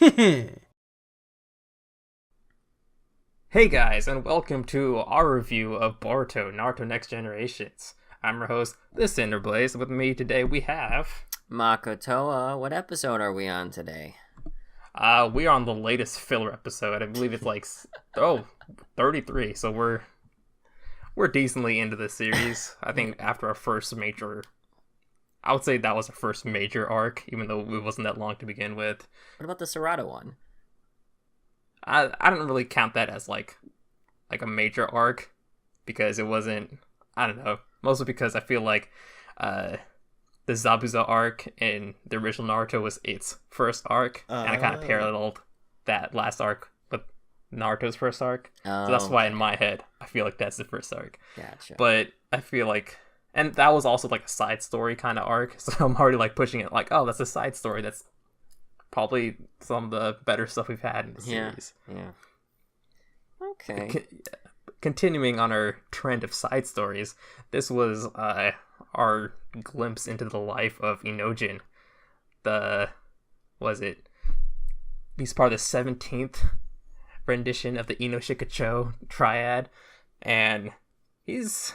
Hey guys, and welcome to our review of Boruto, Naruto Next Generations. I'm your host, the Cinder Blaze. With me today we have... Makotoa, what episode are we on today? We are on the latest filler episode. I believe it's like, 33, so we're decently into the series. I think after our first major... I would say that was our first major arc, even though it wasn't that long to begin with. What about the Sarada one? I don't really count that as like a major arc because it wasn't. I don't know. Mostly because I feel like the Zabuza arc in the original Naruto was its first arc, and I kind of paralleled that last arc with Naruto's first arc. So that's why in my head I feel like that's the first arc. Gotcha. But I feel like, and that was also like a side story kind of arc. So I'm already like pushing it like, oh, that's a side story. That's probably some of the better stuff we've had in the series. Yeah. Okay. Continuing on our trend of side stories, this was our glimpse into the life of Inojin. He's part of the 17th rendition of the Inoshikacho triad, and he was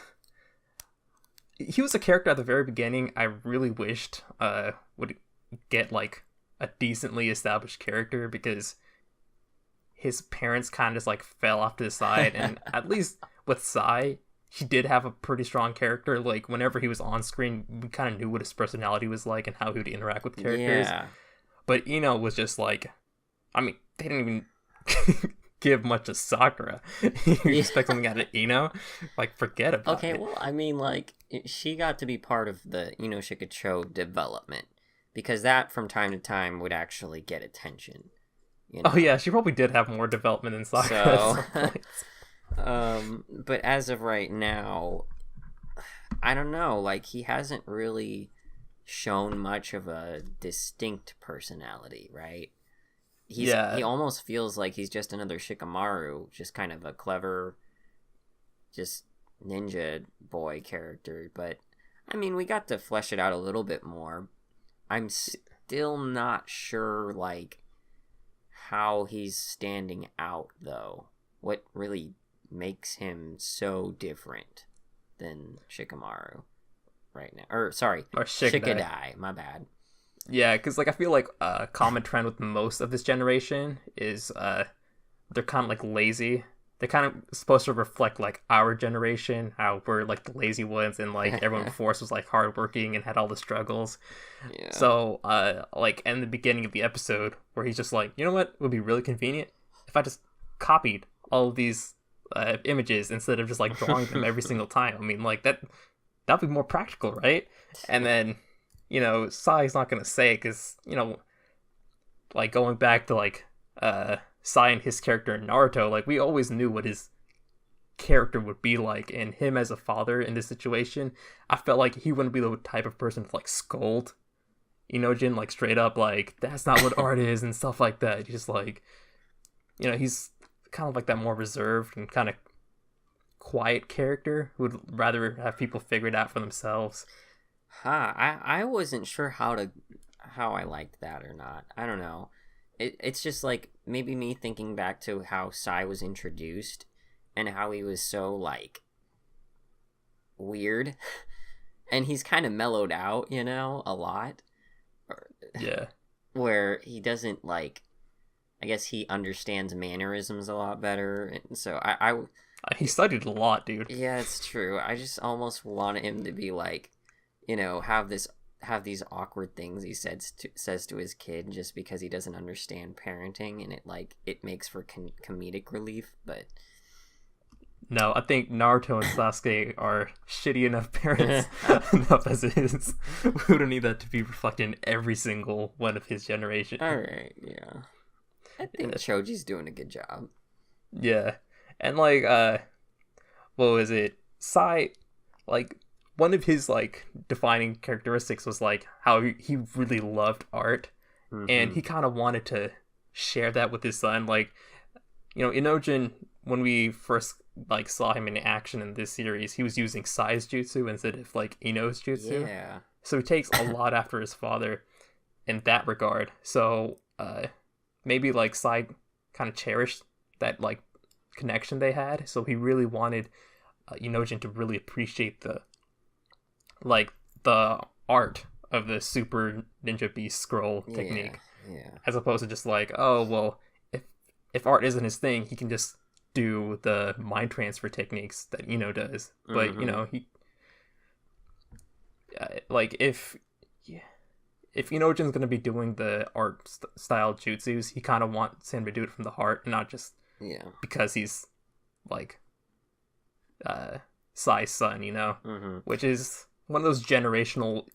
a character at the very beginning I really wished would get like a decently established character, because his parents kind of just like fell off to the side, and at least with Sai, he did have a pretty strong character. Like whenever he was on screen, we kind of knew what his personality was like and how he would interact with characters. Yeah. But Ino was just like, I mean, they didn't even give much of Sakura. You expect something out of Ino? Like, forget about it. Okay, well, I mean, like, she got to be part of the Inoshikacho development, because that, from time to time, would actually get attention. You know? Oh yeah, she probably did have more development than Sakura. But as of right now, I don't know. Like, he hasn't really shown much of a distinct personality, right? He almost feels like he's just another Shikamaru, just kind of a clever, just ninja boy character. But I mean, we got to flesh it out a little bit more. I'm still not sure, like, how he's standing out, though. What really makes him so different than Shikamaru right now? Or Shikadai, my bad. Yeah, because, like, I feel like a common trend with most of this generation is they're kind of, like, lazy. They're kind of supposed to reflect, like, our generation, how we're, like, the lazy ones, and, like, everyone before us was, like, hardworking and had all the struggles. Yeah. So, like, in the beginning of the episode, where he's just like, you know what, it would be really convenient if I just copied all of these images instead of just, like, drawing them every single time. I mean, like, that'd be more practical, right? And then, you know, Sai's not gonna say, because, you know, like, going back to, like, Sai and his character in Naruto, like, we always knew what his character would be like, and him as a father in this situation, I felt like he wouldn't be the type of person to, like, scold Inojin, like, straight up, like, that's not what art is, and stuff like that. He's just, like, you know, he's kind of like that more reserved and kind of quiet character who would rather have people figure it out for themselves. I wasn't sure how I liked that or not. I don't know. It's just like maybe me thinking back to how Sai was introduced and how he was so, like, weird. And he's kind of mellowed out, you know, a lot. Yeah. Where he doesn't, like, I guess he understands mannerisms a lot better. And so he studied a lot, dude. Yeah, it's true. I just almost want him to be like, you know, have these awkward things he says to his kid just because he doesn't understand parenting, and it makes for comedic relief. But no, I think Naruto and Sasuke are shitty enough parents enough as it is. We don't need that to be reflected in every single one of his generation. All right, yeah, I think Choji's doing a good job. Yeah, and like, what was it? Sai, like, one of his, like, defining characteristics was, like, how he really loved art, and he kind of wanted to share that with his son. Like, you know, Inojin, when we first, like, saw him in action in this series, he was using Sai's jutsu instead of, like, Ino's jutsu. Yeah. So he takes a lot after his father in that regard. So, maybe like Sai kind of cherished that like connection they had, so he really wanted Inojin to really appreciate the art of the Super Ninja Beast scroll technique, as opposed to just like, oh well, if art isn't his thing, he can just do the mind transfer techniques that does. But he like if Inojin's gonna be doing the art style jutsus, he kind of wants him to do it from the heart, and not just because he's like Sai's son, which is one of those generational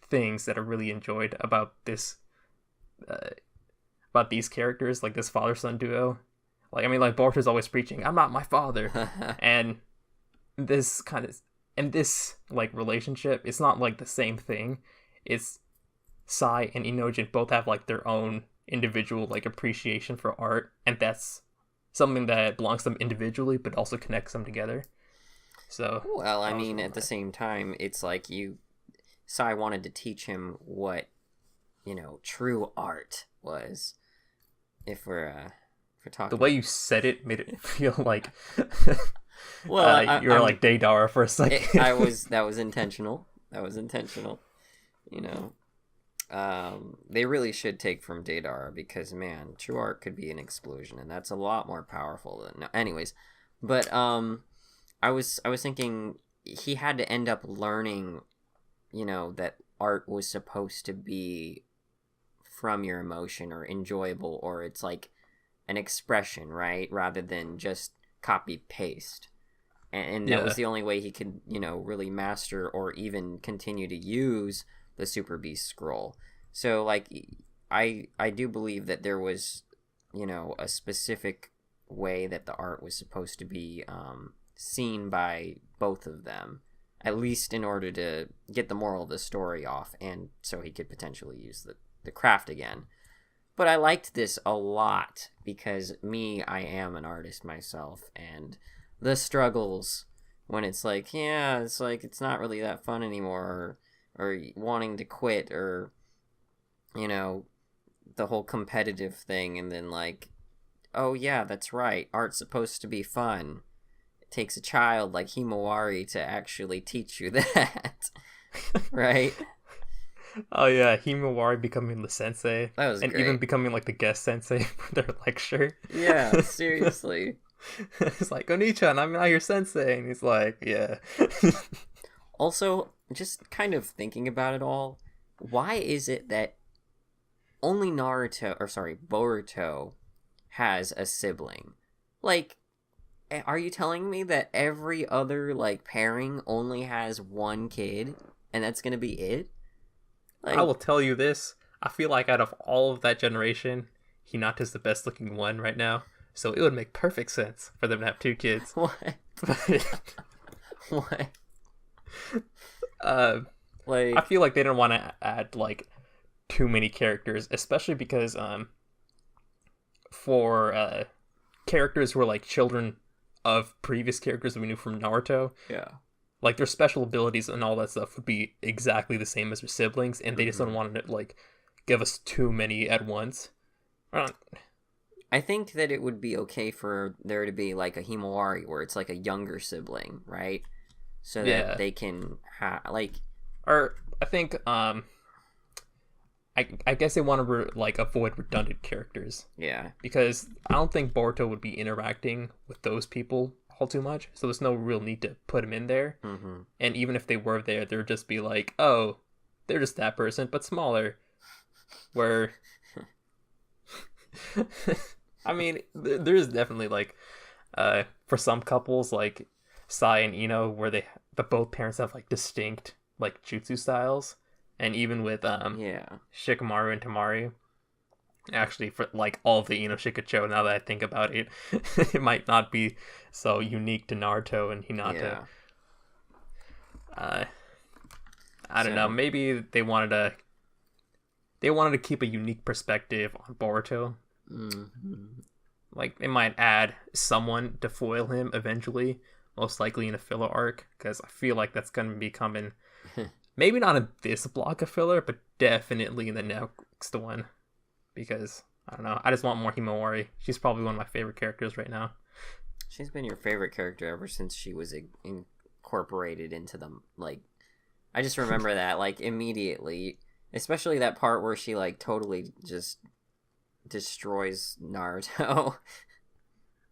things that I really enjoyed about this about these characters, like this father-son duo. Like, I mean, like, Boruto's always preaching, I'm not my father. And this like relationship, it's not like the same thing. It's Sai and Inojin both have like their own individual like appreciation for art, and that's something that belongs to them individually but also connects them together. So well, I mean, at the same time, it's like Sai wanted to teach him what true art was. If we're talking, the way you said it made it feel like well, you're like Deidara for a second. That was intentional. They really should take from Deidara, because man, true art could be an explosion, and that's a lot more powerful than. No, anyways, but I was thinking he had to end up learning, that art was supposed to be from your emotion or enjoyable, or it's like an expression, right, rather than just copy paste. And that was the only way he could really master or even continue to use the Super Beast scroll. So like I do believe that there was a specific way that the art was supposed to be seen by both of them, at least in order to get the moral of the story off, and so he could potentially use the craft again. But I liked this a lot because I am an artist myself, and the struggles when it's like, it's not really that fun anymore, or wanting to quit, or, the whole competitive thing, and then like, oh yeah, that's right, art's supposed to be fun. It takes a child like Himawari to actually teach you that, right? Oh yeah, Himawari becoming the sensei. That was great. Even becoming like the guest sensei for their lecture. Yeah, seriously. It's like, Oni-chan, I'm not your sensei. And he's like, yeah. Also, just kind of thinking about it all, why is it that only Boruto has a sibling? Like, are you telling me that every other like pairing only has one kid, and that's gonna be it? Like, I will tell you this. I feel like out of all of that generation, Hinata's the best looking one right now. So it would make perfect sense for them to have two kids. What? What? I feel like they didn't want to add like too many characters, especially because for characters who are like children of previous characters that we knew from Naruto. Yeah. Like, their special abilities and all that stuff would be exactly the same as their siblings, and they just don't want to, like, give us too many at once. I think that it would be okay for there to be, like, a Himawari, where it's, like, a younger sibling, right? So that they can, Or, I think, I guess they want to, avoid redundant characters. Yeah. Because I don't think Boruto would be interacting with those people all too much, so there's no real need to put him in there. Mm-hmm. And even if they were there, they'd just be like, oh, they're just that person but smaller. Where I mean, there's definitely like for some couples like Sai and Ino, where the both parents have like distinct like jutsu styles, and even with Shikamaru and Tamari. Actually, for like all of the Ino Shikacho, now that I think about it, it might not be so unique to Naruto and Hinata. I don't know. Maybe they wanted to keep a unique perspective on Boruto. Mm-hmm. Like, they might add someone to foil him eventually, most likely in a filler arc, because I feel like that's going to be coming. Maybe not in this block of filler, but definitely in the next one. Because I don't know. I just want more Himawari. She's probably one of my favorite characters right now. She's been your favorite character ever since she was incorporated into them. Like, I just remember that, like, immediately. Especially that part where she, like, totally just destroys Naruto.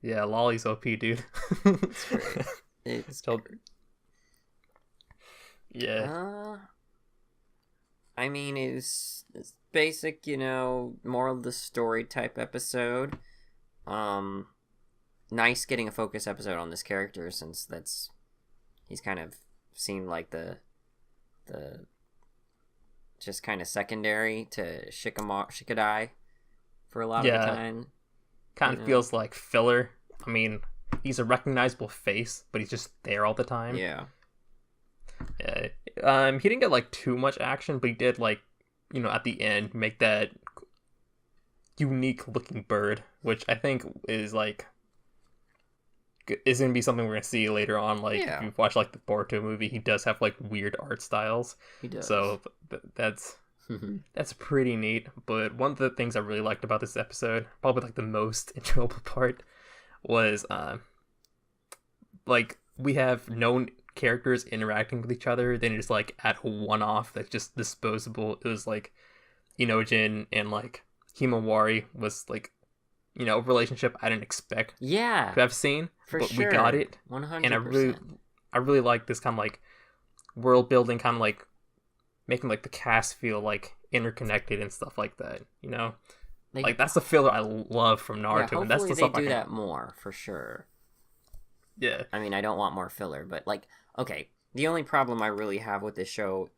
Yeah, Lolly's OP, dude. It's great. It's still... Yeah. I mean, it's basic, you know, moral of the story type episode. Nice getting a focus episode on this character, since he's kind of seemed like the just kind of secondary to Shikadai for a lot of the time. Kind of feels like filler. I mean, he's a recognizable face, but he's just there all the time. Yeah. Yeah. He didn't get like too much action, but he did, like, you know, at the end make that unique looking bird, which I think is like is gonna be something we're gonna see later on. Like, if you watch like the Boruto movie, he does have like weird art styles. He does. So that's pretty neat. But one of the things I really liked about this episode, probably like the most enjoyable part, was like we have known characters interacting with each other, then just like at a one-off that's just disposable. It was like Inojin and like Himawari was like, you know, a relationship I didn't expect to have seen, but sure. we got it. 100%. And I really like this kind of like world building, kind of like making like the cast feel like interconnected and stuff like that, you know. Like, that's the filler I love from Naruto, and that's the stuff they do that more, for sure. Yeah. I mean, I don't want more filler, but, like, okay, the only problem I really have with this show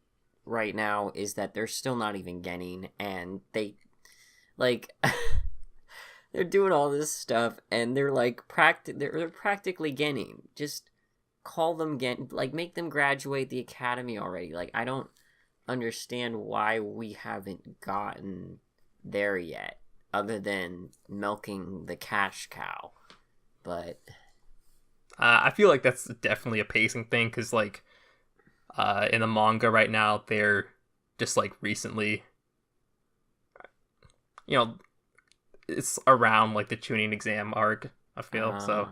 right now is that they're still not even Genin, and they, like, they're doing all this stuff, and they're, like, they're practically Genin. Just call them Genin, like, make them graduate the academy already. Like, I don't understand why we haven't gotten there yet, other than milking the cash cow. But I feel like that's definitely a pacing thing, because like in the manga right now, they're just like recently, you know, it's around like the tuning exam arc, I feel. So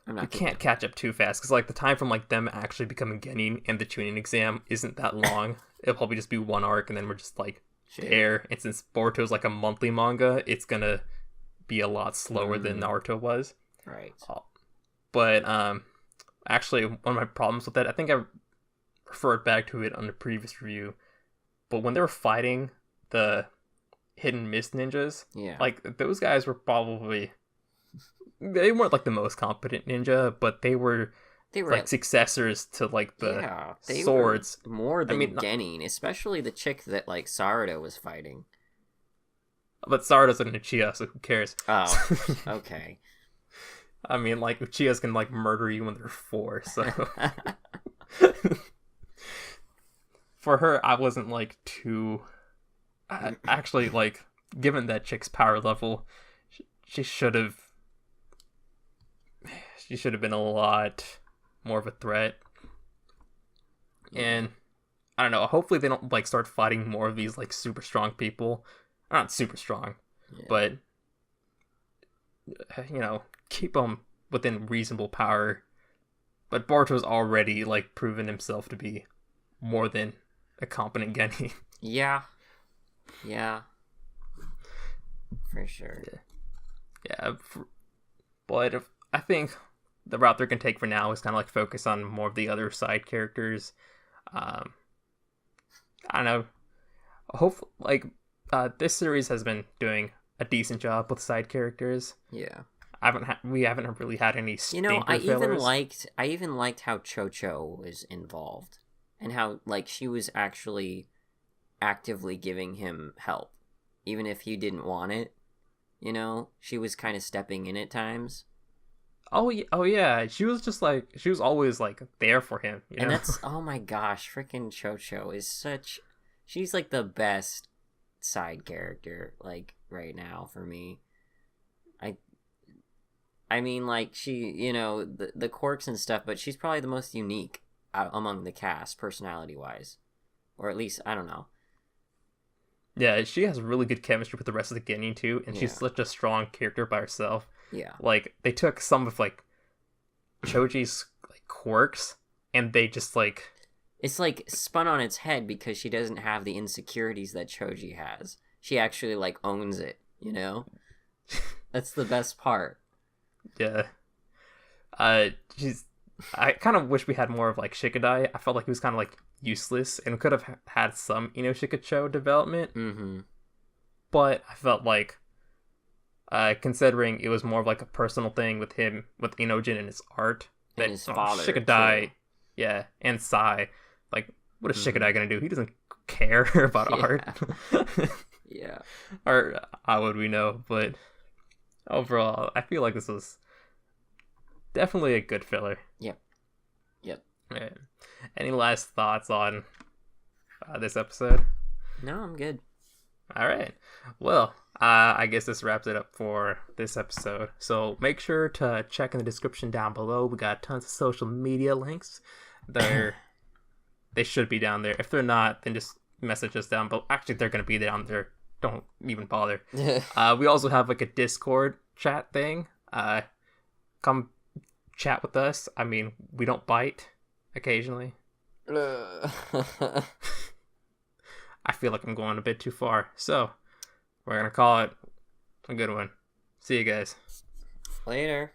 you can't catch up too fast, because like the time from like them actually becoming Genin and the tuning exam isn't that long. It'll probably just be one arc, and then we're just like there. And since Boruto's like a monthly manga, it's gonna be a lot slower than Naruto was. Right. But actually, one of my problems with that, I think I referred back to it on the previous review, but when they were fighting the hidden mist ninjas, like those guys were probably, they weren't like the most competent ninja, but they were like successors to like the swords. More than Genin, especially the chick that like Sarada was fighting. But Sarada's an Uchiha, so who cares? Oh, okay. I mean, like, Uchihas can, like, murder you when they're 4, so... For her, I wasn't, like, too... actually, like, given that chick's power level, she should have... She should have been a lot more of a threat. And, I don't know, hopefully they don't, like, start fighting more of these, like, super strong people. Not super strong, but... you know, keep them within reasonable power. But Boruto's already like proven himself to be more than a competent Genin. Yeah, for sure. But I think the route they're gonna take for now is kind of like focus on more of the other side characters. I don't know. Hopefully, like this series has been doing a decent job with side characters. Yeah. We haven't really had any stinker fillers. I even liked how Cho was involved, and how like she was actually actively giving him help, even if he didn't want it. You know, she was kind of stepping in at times. Oh yeah. She was just like, she was always like there for him. You know? That's, oh my gosh, freaking Cho is such. She's like the best side character like right now for me. I mean, like, she, you know, the quirks and stuff, but she's probably the most unique among the cast, personality-wise. Or at least, I don't know. Yeah, she has really good chemistry with the rest of the Ginyu too, and she's such a strong character by herself. Yeah. Like, they took some of, like, Choji's, like, quirks, and they just, like... It's, like, spun on its head because she doesn't have the insecurities that Choji has. She actually, like, owns it, you know? That's the best part. Yeah. She's... I kind of wish we had more of, like, Shikadai. I felt like he was kind of, like, useless, and could have had some Inoshikacho development. Mm-hmm. But I felt like... considering it was more of like a personal thing with him, with Inojin and his art, and his father, Shikadai, too. yeah, and Sai, like, what is Shikadai gonna do? He doesn't care about art. Yeah. Or how would we know? But overall, I feel like this was definitely a good filler. Yep. Yeah. Any last thoughts on this episode? No, I'm good. All right. Well, I guess this wraps it up for this episode. So make sure to check in the description down below. We got tons of social media links. They should be down there. If they're not, then just message us down below. Actually, they're going to be down there. Don't even bother. We also have like a Discord chat thing. Come chat with us. I mean, we don't bite occasionally. I feel like I'm going a bit too far. So, we're going to call it a good one. See you guys. Later.